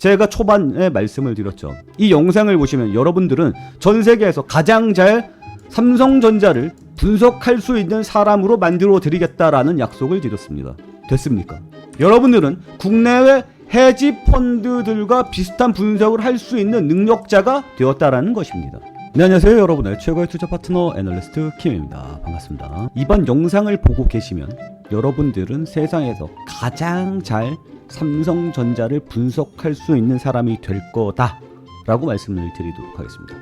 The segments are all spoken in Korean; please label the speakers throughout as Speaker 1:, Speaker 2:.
Speaker 1: 제가 초반에 말씀을 드렸죠. 이 영상을 보시면 여러분들은 전 세계에서 가장 잘 삼성전자를 분석할 수 있는 사람으로 만들어 드리겠다라는 약속을 드렸습니다. 됐습니까? 여러분들은 국내외 헤지 펀드들과 비슷한 분석을 할 수 있는 능력자가 되었다라는 것입니다. 네, 안녕하세요 여러분의 최고의 투자 파트너 애널리스트 킴입니다. 반갑습니다. 이번 영상을 보고 계시면 여러분들은 세상에서 가장 잘 삼성전자를 분석할 수 있는 사람이 될 거다 라고 말씀을 드리도록 하겠습니다.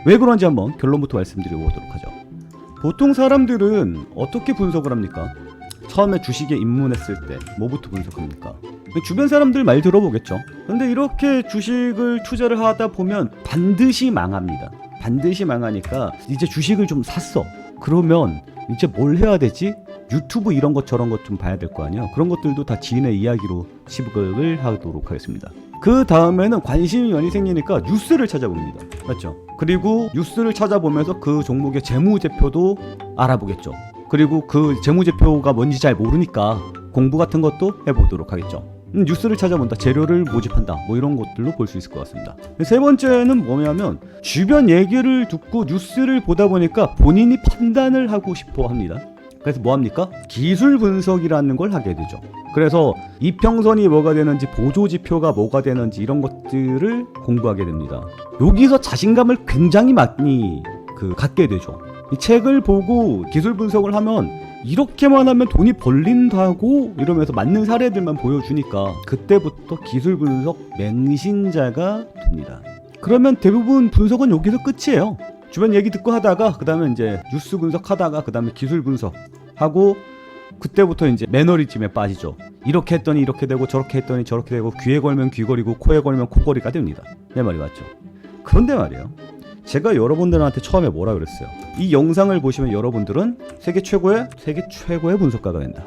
Speaker 1: 왜 그런지 한번 결론부터 말씀드려보도록 하죠. 보통 사람들은 어떻게 분석을 합니까? 처음에 주식에 입문했을 때 뭐부터 분석합니까? 주변 사람들 말 들어보겠죠. 근데 이렇게 주식을 투자를 하다 보면 반드시 망합니다. 반드시 망하니까 이제 주식을 좀 샀어. 그러면 이제 뭘 해야 되지? 유튜브 이런 것 저런 것 좀 봐야 될 거 아니에요. 그런 것들도 다 지인의 이야기로 시작을 하도록 하겠습니다. 그 다음에는 관심이 많이 생기니까 뉴스를 찾아봅니다. 맞죠? 그리고 뉴스를 찾아보면서 그 종목의 재무제표도 알아보겠죠. 그리고 그 재무제표가 뭔지 잘 모르니까 공부 같은 것도 해보도록 하겠죠. 뉴스를 찾아본다, 재료를 모집한다, 뭐 이런 것들로 볼 수 있을 것 같습니다. 세 번째는 뭐냐면 주변 얘기를 듣고 뉴스를 보다 보니까 본인이 판단을 하고 싶어 합니다. 그래서 뭐 합니까? 기술 분석이라는 걸 하게 되죠. 그래서 이평선이 뭐가 되는지, 보조지표가 뭐가 되는지 이런 것들을 공부하게 됩니다. 여기서 자신감을 굉장히 많이 갖게 되죠. 이 책을 보고 기술 분석을 하면 이렇게만 하면 돈이 벌린다고 이러면서 맞는 사례들만 보여주니까 그때부터 기술 분석 맹신자가 됩니다. 그러면 대부분 분석은 여기서 끝이에요. 주변 얘기 듣고 하다가 그 다음에 이제 뉴스 분석하다가 그 다음에 기술 분석하고 그때부터 이제 매너리즘에 빠지죠. 이렇게 했더니 이렇게 되고 저렇게 했더니 저렇게 되고 귀에 걸면 귀걸이고 코에 걸면 코걸이가 됩니다. 내 말이 맞죠? 그런데 말이에요. 제가 여러분들한테 처음에 뭐라 그랬어요? 이 영상을 보시면 여러분들은 세계 최고의 분석가가 된다.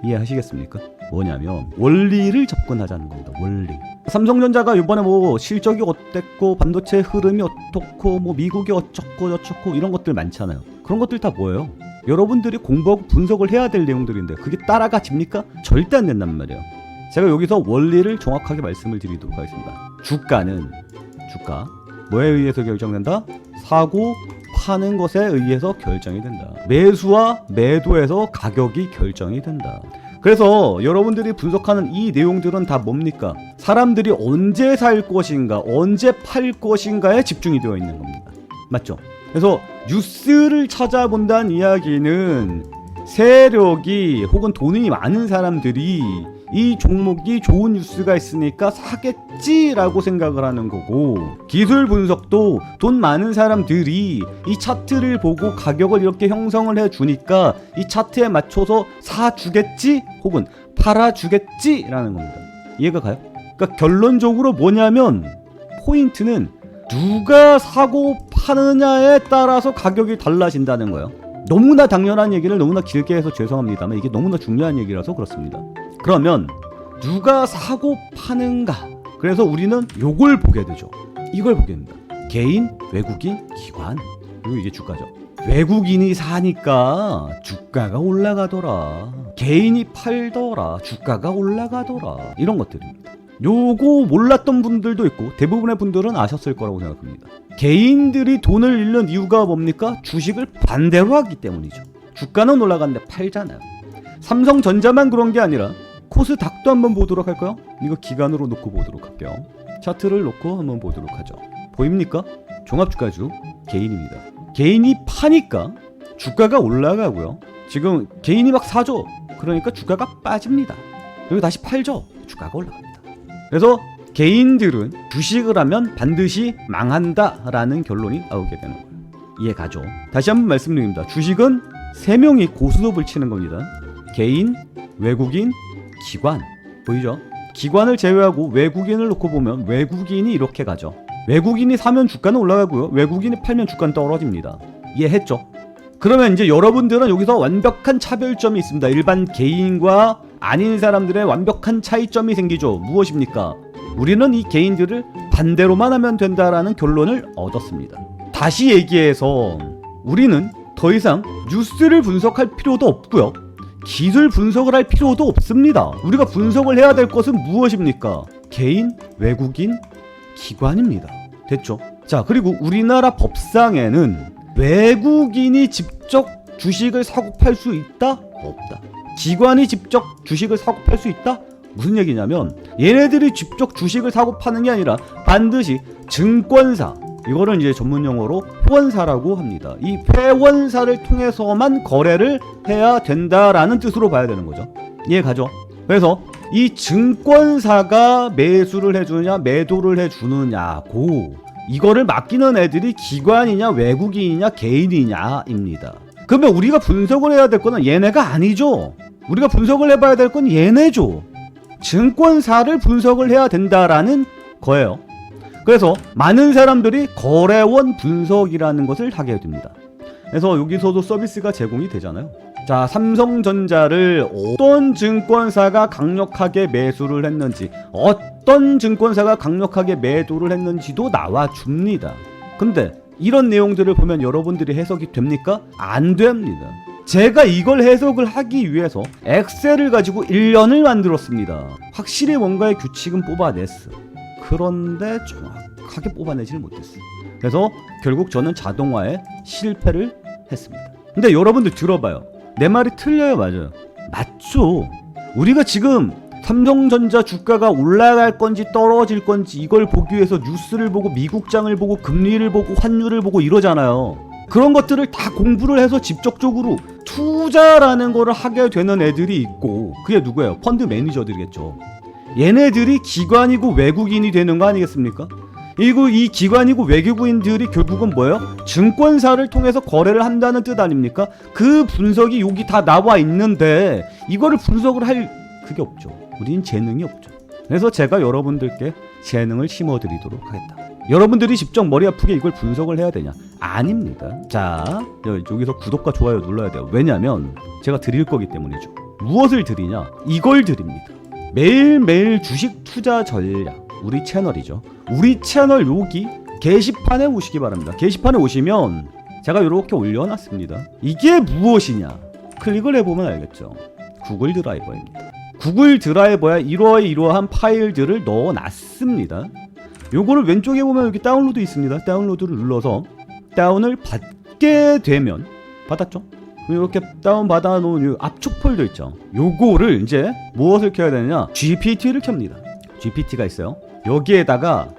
Speaker 1: 이해하시겠습니까? 뭐냐면 원리를 접근하자는 겁니다. 원리. 삼성전자가 이번에 뭐 실적이 어땠고 반도체 흐름이 어떻고 뭐 미국이 어쩌고 저쩌고 이런 것들 많잖아요. 그런 것들 다 뭐예요? 여러분들이 공부하고 분석을 해야 될 내용들인데 그게 따라가집니까? 절대 안 된단 말이에요. 제가 여기서 원리를 정확하게 말씀을 드리도록 하겠습니다. 주가 뭐에 의해서 결정된다? 사고 파는 것에 의해서 결정이 된다. 매수와 매도에서 가격이 결정이 된다. 그래서 여러분들이 분석하는 이 내용들은 다 뭡니까? 사람들이 언제 살 것인가, 언제 팔 것인가에 집중이 되어 있는 겁니다. 맞죠? 그래서 뉴스를 찾아본다는 이야기는 세력이 혹은 돈이 많은 사람들이 이 종목이 좋은 뉴스가 있으니까 사겠지라고 생각을 하는 거고, 기술 분석도 돈 많은 사람들이 이 차트를 보고 가격을 이렇게 형성을 해주니까 이 차트에 맞춰서 사주겠지 혹은 팔아주겠지라는 겁니다. 이해가 가요? 그러니까 결론적으로 뭐냐면 포인트는 누가 사고 파느냐에 따라서 가격이 달라진다는 거예요. 너무나 당연한 얘기를 너무나 길게 해서 죄송합니다만 이게 너무나 중요한 얘기라서 그렇습니다. 그러면 누가 사고 파는가? 그래서 우리는 요걸 보게 되죠. 이걸 보게 됩니다. 개인, 외국인, 기관. 그리고 이게 주가죠. 외국인이 사니까 주가가 올라가더라. 개인이 팔더라. 주가가 올라가더라. 이런 것들입니다. 요거 몰랐던 분들도 있고 대부분의 분들은 아셨을 거라고 생각합니다. 개인들이 돈을 잃는 이유가 뭡니까? 주식을 반대로 하기 때문이죠. 주가는 올라가는데 팔잖아요. 삼성전자만 그런 게 아니라 코스닥도 한번 보도록 할까요? 이거 기간으로 놓고 보도록 할게요. 차트를 놓고 한번 보도록 하죠. 보입니까? 종합주가주 개인입니다. 개인이 파니까 주가가 올라가고요. 지금 개인이 막 사죠. 그러니까 주가가 빠집니다. 그리고 다시 팔죠. 주가가 올라갑니다. 그래서 개인들은 주식을 하면 반드시 망한다라는 결론이 나오게 되는 거예요. 이해가죠? 다시 한번 말씀드립니다. 주식은 3명이 고스톱을 치는 겁니다. 개인, 외국인, 기관. 보이죠? 기관을 제외하고 외국인을 놓고 보면 외국인이 이렇게 가죠. 외국인이 사면 주가는 올라가고요. 외국인이 팔면 주가는 떨어집니다. 이해했죠? 그러면 이제 여러분들은 여기서 완벽한 차별점이 있습니다. 일반 개인과 아닌 사람들의 완벽한 차이점이 생기죠. 무엇입니까? 우리는 이 개인들을 반대로만 하면 된다라는 결론을 얻었습니다. 다시 얘기해서 우리는 더 이상 뉴스를 분석할 필요도 없고요. 기술 분석을 할 필요도 없습니다. 우리가 분석을 해야 될 것은 무엇입니까? 개인, 외국인, 기관입니다. 됐죠? 자, 그리고 우리나라 법상에는 외국인이 직접 주식을 사고 팔 수 있다? 없다. 기관이 직접 주식을 사고 팔 수 있다? 무슨 얘기냐면 얘네들이 직접 주식을 사고 파는 게 아니라 반드시 증권사, 이거를 이제 전문 용어로 회원사라고 합니다. 이 회원사를 통해서만 거래를 해야 된다라는 뜻으로 봐야 되는 거죠. 이해가죠? 그래서 이 증권사가 매수를 해주느냐 매도를 해주느냐고, 이거를 맡기는 애들이 기관이냐 외국인이냐 개인이냐입니다. 그러면 우리가 분석을 해야 될 거는 얘네가 아니죠. 우리가 분석을 해봐야 될 건 얘네죠. 증권사를 분석을 해야 된다라는 거예요. 그래서 많은 사람들이 거래원 분석이라는 것을 하게 됩니다. 그래서 여기서도 서비스가 제공이 되잖아요. 자, 삼성전자를 어떤 증권사가 강력하게 매수를 했는지, 어떤 증권사가 강력하게 매도를 했는지도 나와줍니다. 근데 이런 내용들을 보면 여러분들이 해석이 됩니까? 안 됩니다. 제가 이걸 해석을 하기 위해서 엑셀을 가지고 1년을 만들었습니다. 확실히 뭔가의 규칙은 뽑아냈어. 그런데 정확하게 뽑아내지를 못했어. 그래서 결국 저는 자동화에 실패를 했습니다. 근데 여러분들 들어봐요. 내 말이 틀려요, 맞아요? 맞죠. 우리가 지금 삼성전자 주가가 올라갈 건지 떨어질 건지 이걸 보기 위해서 뉴스를 보고 미국장을 보고 금리를 보고 환율을 보고 이러잖아요. 그런 것들을 다 공부를 해서 직접적으로 투자라는 거를 하게 되는 애들이 있고, 그게 누구예요? 펀드 매니저들이겠죠. 얘네들이 기관이고 외국인이 되는 거 아니겠습니까? 그리고 이 기관이고 외국인들이 결국은 뭐예요? 증권사를 통해서 거래를 한다는 뜻 아닙니까? 그 분석이 여기 다 나와 있는데 이거를 분석을 할 그게 없죠. 우린 재능이 없죠. 그래서 제가 여러분들께 재능을 심어드리도록 하겠다. 여러분들이 직접 머리 아프게 이걸 분석을 해야 되냐? 아닙니다. 자, 여기서 구독과 좋아요 눌러야 돼요. 왜냐면 제가 드릴 거기 때문이죠. 무엇을 드리냐? 이걸 드립니다. 매일매일 주식 투자 전략, 우리 채널이죠. 우리 채널 여기 게시판에 오시기 바랍니다. 게시판에 오시면 제가 이렇게 올려놨습니다. 이게 무엇이냐? 클릭을 해보면 알겠죠. 구글 드라이버입니다. 구글 드라이버에 이러한 파일들을 넣어놨습니다. 요거를 왼쪽에 보면 여기 다운로드 있습니다. 다운로드를 눌러서 다운을 받게 되면, 받았죠? 이렇게 다운 받아 놓은 압축 폴더 있죠. 요거를 이제 무엇을 켜야 되느냐? GPT를 켭니다. GPT가 있어요. 여기에다가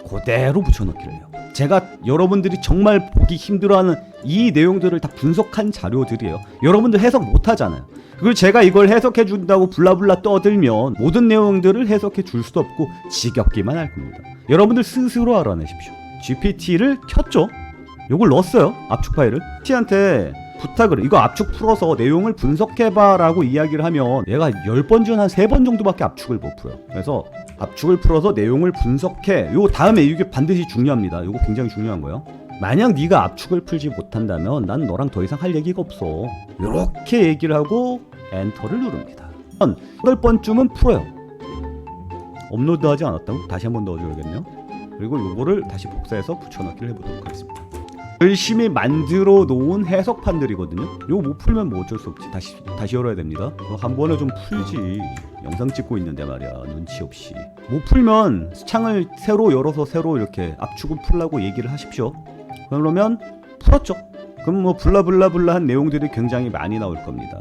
Speaker 1: 그대로 붙여넣기를 해요. 제가 여러분들이 정말 보기 힘들어하는 이 내용들을 다 분석한 자료들이에요. 여러분들 해석 못하잖아요. 그리고 제가 이걸 해석해 준다고 블라블라 떠들면 모든 내용들을 해석해 줄 수도 없고 지겹기만 할 겁니다. 여러분들 스스로 알아내십시오. GPT를 켰죠? 요걸 넣었어요. 압축 파일을. GPT한테 부탁을, 이거 압축 풀어서 내용을 분석해봐 라고 이야기를 하면 얘가 10번 중 한 3번 정도밖에 압축을 못 풀어요. 그래서 압축을 풀어서 내용을 분석해. 요 다음에 이게 반드시 중요합니다. 요거 굉장히 중요한 거예요. 만약 네가 압축을 풀지 못한다면 난 너랑 더 이상 할 얘기가 없어. 요렇게 얘기를 하고 엔터를 누릅니다. 8번쯤은 풀어요. 업로드하지 않았다고? 다시 한번 넣어줘야겠네요. 그리고 요거를 다시 복사해서 붙여넣기를 해보도록 하겠습니다. 열심히 만들어 놓은 해석판들이거든요. 요거 못 풀면 뭐 어쩔 수 없지. 다시 열어야 됩니다. 한 번에 좀 풀지. 영상 찍고 있는데 말이야. 눈치 없이. 못 풀면 창을 새로 열어서 새로 이렇게 압축을 풀라고 얘기를 하십시오. 그러면 풀었죠. 그럼 뭐 블라블라블라한 내용들이 굉장히 많이 나올 겁니다.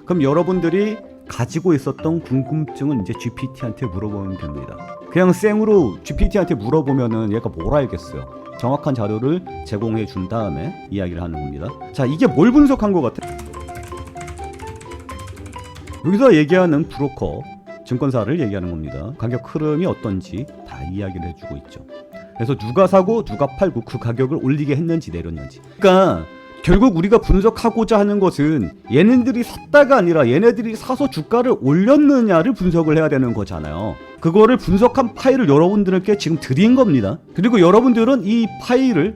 Speaker 1: 그럼 여러분들이 가지고 있었던 궁금증은 이제 GPT한테 물어보면 됩니다. 그냥 생으로 GPT한테 물어보면은 얘가 뭘 알겠어요. 정확한 자료를 제공해 준 다음에 이야기를 하는 겁니다. 자, 이게 뭘 분석한 것 같아? 여기서 얘기하는 브로커, 증권사를 얘기하는 겁니다. 가격 흐름이 어떤지 다 이야기를 해주고 있죠. 그래서 누가 사고 누가 팔고 그 가격을 올리게 했는지 내렸는지. 그러니까 결국 우리가 분석하고자 하는 것은 얘네들이 샀다가 아니라 얘네들이 사서 주가를 올렸느냐를 분석을 해야 되는 거잖아요. 그거를 분석한 파일을 여러분들께 지금 드린 겁니다. 그리고 여러분들은 이 파일을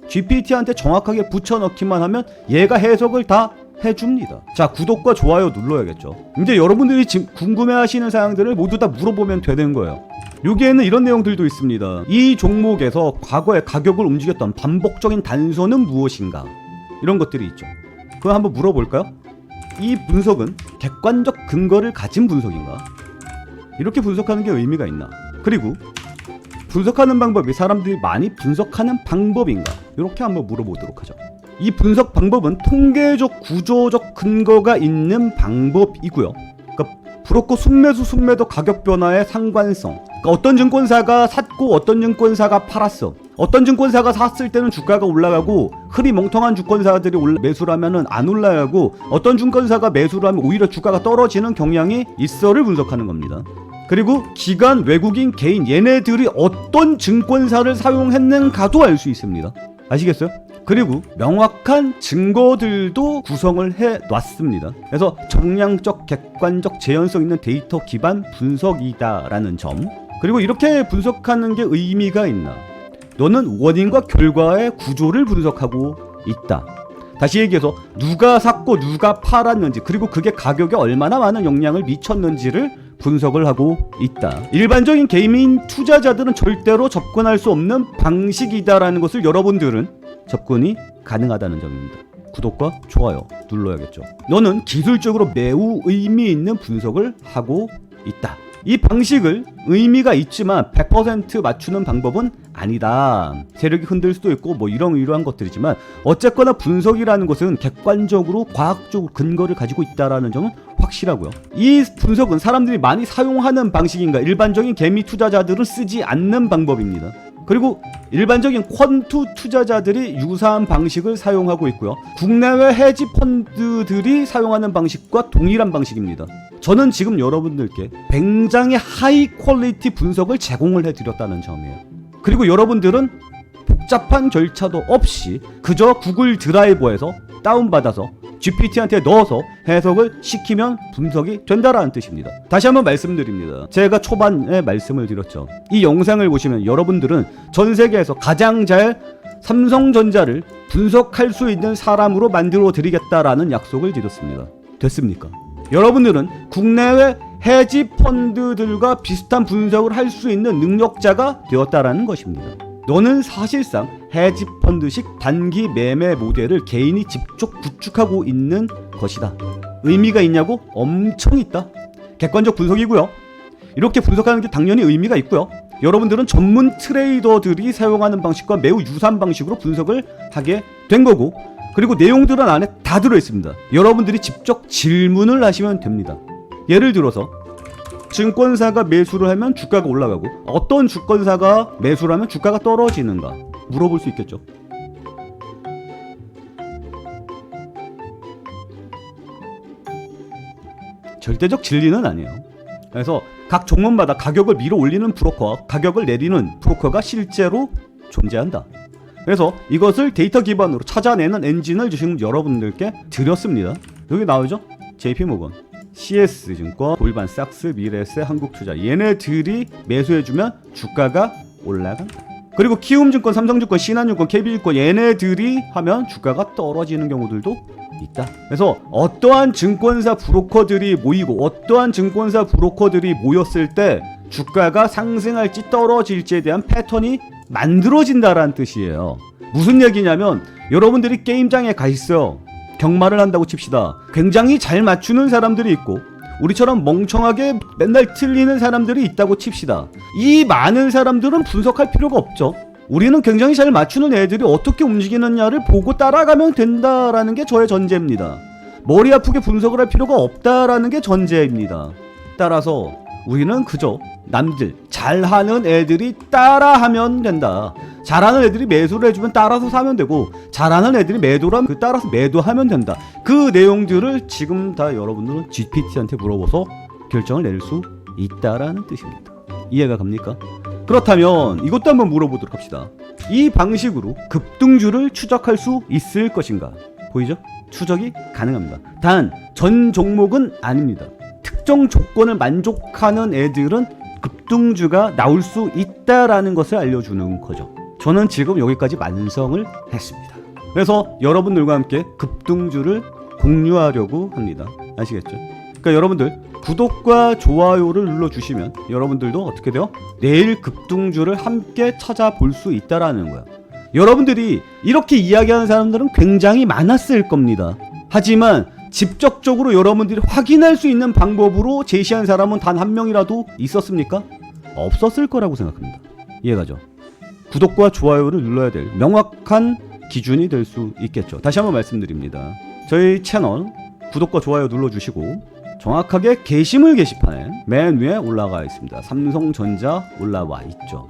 Speaker 1: GPT한테 정확하게 붙여넣기만 하면 얘가 해석을 다 해줍니다. 자, 구독과 좋아요 눌러야겠죠. 이제 여러분들이 지금 궁금해하시는 사항들을 모두 다 물어보면 되는 거예요. 여기에는 이런 내용들도 있습니다. 이 종목에서 과거에 가격을 움직였던 반복적인 단서는 무엇인가? 이런 것들이 있죠. 그럼 한번 물어볼까요? 이 분석은 객관적 근거를 가진 분석인가? 이렇게 분석하는 게 의미가 있나? 그리고 분석하는 방법이 사람들이 많이 분석하는 방법인가? 이렇게 한번 물어보도록 하죠. 이 분석 방법은 통계적 구조적 근거가 있는 방법이고요. 그러니까 브로커 순매수 순매도 가격 변화의 상관성, 그러니까 어떤 증권사가 샀고 어떤 증권사가 팔았어, 어떤 증권사가 샀을 때는 주가가 올라가고 흐리 멍텅한 증권사들이 매수를 하면은 안 올라가고 어떤 증권사가 매수를 하면 오히려 주가가 떨어지는 경향이 있어를 분석하는 겁니다. 그리고 기관, 외국인, 개인 얘네들이 어떤 증권사를 사용했는가도 알 수 있습니다. 아시겠어요? 그리고 명확한 증거들도 구성을 해놨습니다. 그래서 정량적, 객관적, 재현성 있는 데이터 기반 분석이다라는 점. 그리고 이렇게 분석하는 게 의미가 있나? 너는 원인과 결과의 구조를 분석하고 있다. 다시 얘기해서 누가 샀고 누가 팔았는지, 그리고 그게 가격에 얼마나 많은 영향을 미쳤는지를 분석을 하고 있다. 일반적인 개인 투자자들은 절대로 접근할 수 없는 방식이다라는 것을 여러분들은 접근이 가능하다는 점입니다. 구독과 좋아요 눌러야겠죠. 너는 기술적으로 매우 의미 있는 분석을 하고 있다. 이 방식을 의미가 있지만 100% 맞추는 방법은 아니다. 세력이 흔들 수도 있고 뭐 이러한 것들이지만 어쨌거나 분석이라는 것은 객관적으로 과학적으로 근거를 가지고 있다라는 점은 확실하고요. 이 분석은 사람들이 많이 사용하는 방식인가? 일반적인 개미 투자자들은 쓰지 않는 방법입니다. 그리고 일반적인 퀀투 투자자들이 유사한 방식을 사용하고 있고요. 국내외 헤지 펀드들이 사용하는 방식과 동일한 방식입니다. 저는 지금 여러분들께 굉장히 하이 퀄리티 분석을 제공을 해드렸다는 점이에요. 그리고 여러분들은 복잡한 절차도 없이 그저 구글 드라이버에서 다운받아서 GPT한테 넣어서 해석을 시키면 분석이 된다라는 뜻입니다. 다시 한번 말씀드립니다. 제가 초반에 말씀을 드렸죠. 이 영상을 보시면 여러분들은 전 세계에서 가장 잘 삼성전자를 분석할 수 있는 사람으로 만들어 드리겠다라는 약속을 드렸습니다. 됐습니까? 여러분들은 국내외 헤지 펀드들과 비슷한 분석을 할 수 있는 능력자가 되었다라는 것입니다. 너는 사실상 헤지 펀드식 단기 매매 모델을 개인이 직접 구축하고 있는 것이다. 의미가 있냐고? 엄청 있다. 객관적 분석이고요. 이렇게 분석하는 게 당연히 의미가 있고요. 여러분들은 전문 트레이더들이 사용하는 방식과 매우 유사한 방식으로 분석을 하게 된 거고, 그리고 내용들은 안에 다 들어있습니다. 여러분들이 직접 질문을 하시면 됩니다. 예를 들어서 증권사가 매수를 하면 주가가 올라가고 어떤 증권사가 매수를 하면 주가가 떨어지는가 물어볼 수 있겠죠. 절대적 진리는 아니에요. 그래서 각 종목마다 가격을 밀어 올리는 브로커와 가격을 내리는 브로커가 실제로 존재한다. 그래서 이것을 데이터 기반으로 찾아내는 엔진을 지금 여러분들께 드렸습니다. 여기 나오죠? JP모건, CS증권, 골반삭스, 미래에셋, 한국투자, 얘네들이 매수해주면 주가가 올라간다. 그리고 키움증권, 삼성증권, 신한증권, KB증권 얘네들이 하면 주가가 떨어지는 경우들도 있다. 그래서 어떠한 증권사 브로커들이 모이고 어떠한 증권사 브로커들이 모였을 때 주가가 상승할지 떨어질지에 대한 패턴이 만들어진다라는 뜻이에요. 무슨 얘기냐면 여러분들이 게임장에 가 있어요. 경마를 한다고 칩시다. 굉장히 잘 맞추는 사람들이 있고 우리처럼 멍청하게 맨날 틀리는 사람들이 있다고 칩시다. 이 많은 사람들은 분석할 필요가 없죠. 우리는 굉장히 잘 맞추는 애들이 어떻게 움직이느냐를 보고 따라가면 된다라는 게 저의 전제입니다. 머리 아프게 분석을 할 필요가 없다라는 게 전제입니다. 따라서 우리는 그저 남들 잘하는 애들이 따라하면 된다. 잘하는 애들이 매수를 해주면 따라서 사면 되고 잘하는 애들이 매도를 하면 따라서 매도하면 된다. 그 내용들을 지금 다 여러분들은 GPT한테 물어봐서 결정을 내릴 수 있다라는 뜻입니다. 이해가 갑니까? 그렇다면 이것도 한번 물어보도록 합시다. 이 방식으로 급등주를 추적할 수 있을 것인가? 보이죠? 추적이 가능합니다. 단 전 종목은 아닙니다. 특정 조건을 만족하는 애들은 급등주가 나올 수 있다라는 것을 알려주는 거죠. 저는 지금 여기까지 완성을 했습니다. 그래서 여러분들과 함께 급등주를 공유하려고 합니다. 아시겠죠? 그러니까 여러분들 구독과 좋아요를 눌러주시면 여러분들도 어떻게 돼요? 내일 급등주를 함께 찾아볼 수 있다라는 거야. 여러분들이 이렇게 이야기하는 사람들은 굉장히 많았을 겁니다. 하지만 직접적으로 여러분들이 확인할 수 있는 방법으로 제시한 사람은 단 한 명이라도 있었습니까? 없었을 거라고 생각합니다. 이해가죠? 구독과 좋아요를 눌러야 될 명확한 기준이 될 수 있겠죠. 다시 한번 말씀드립니다. 저희 채널 구독과 좋아요 눌러주시고 정확하게 게시물 게시판에 맨 위에 올라가 있습니다. 삼성전자 올라와 있죠.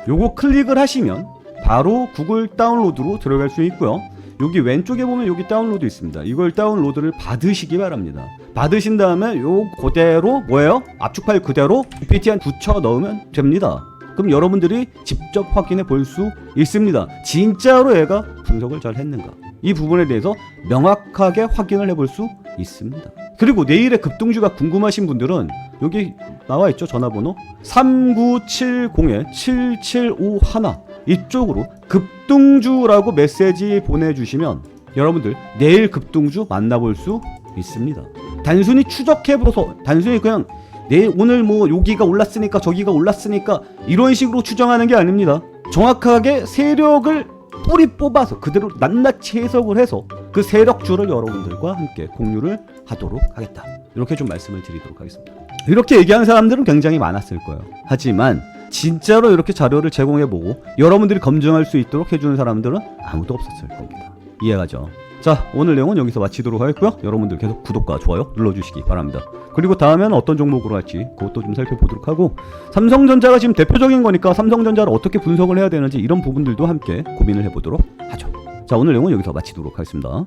Speaker 1: 요거 클릭을 하시면 바로 구글 다운로드로 들어갈 수 있고요. 여기 왼쪽에 보면 여기 다운로드 있습니다. 이걸 다운로드를 받으시기 바랍니다. 받으신 다음에 요 그대로 뭐예요? 압축 파일 그대로 PPT에 붙여 넣으면 됩니다. 그럼 여러분들이 직접 확인해 볼 수 있습니다. 진짜로 얘가 분석을 잘 했는가? 이 부분에 대해서 명확하게 확인을 해볼 수 있습니다. 그리고 내일의 급등주가 궁금하신 분들은 여기 나와 있죠. 전화번호 3970-7751 이쪽으로 급등주라고 메시지 보내주시면 여러분들 내일 급등주 만나볼 수 있습니다. 단순히 추적해보서 단순히 그냥 내일 오늘 뭐 여기가 올랐으니까 저기가 올랐으니까 이런 식으로 추정하는 게 아닙니다. 정확하게 세력을 뿌리 뽑아서 그대로 낱낱이 해석을 해서 그 세력주를 여러분들과 함께 공유를 하도록 하겠다. 이렇게 좀 말씀을 드리도록 하겠습니다. 이렇게 얘기하는 사람들은 굉장히 많았을 거예요. 하지만 진짜로 이렇게 자료를 제공해보고 여러분들이 검증할 수 있도록 해주는 사람들은 아무도 없었을 겁니다. 이해가죠? 자, 오늘 내용은 여기서 마치도록 하겠고요. 여러분들 계속 구독과 좋아요 눌러주시기 바랍니다. 그리고 다음에는 어떤 종목으로 할지 그것도 좀 살펴보도록 하고 삼성전자가 지금 대표적인 거니까 삼성전자를 어떻게 분석을 해야 되는지 이런 부분들도 함께 고민을 해보도록 하죠. 자, 오늘 내용은 여기서 마치도록 하겠습니다.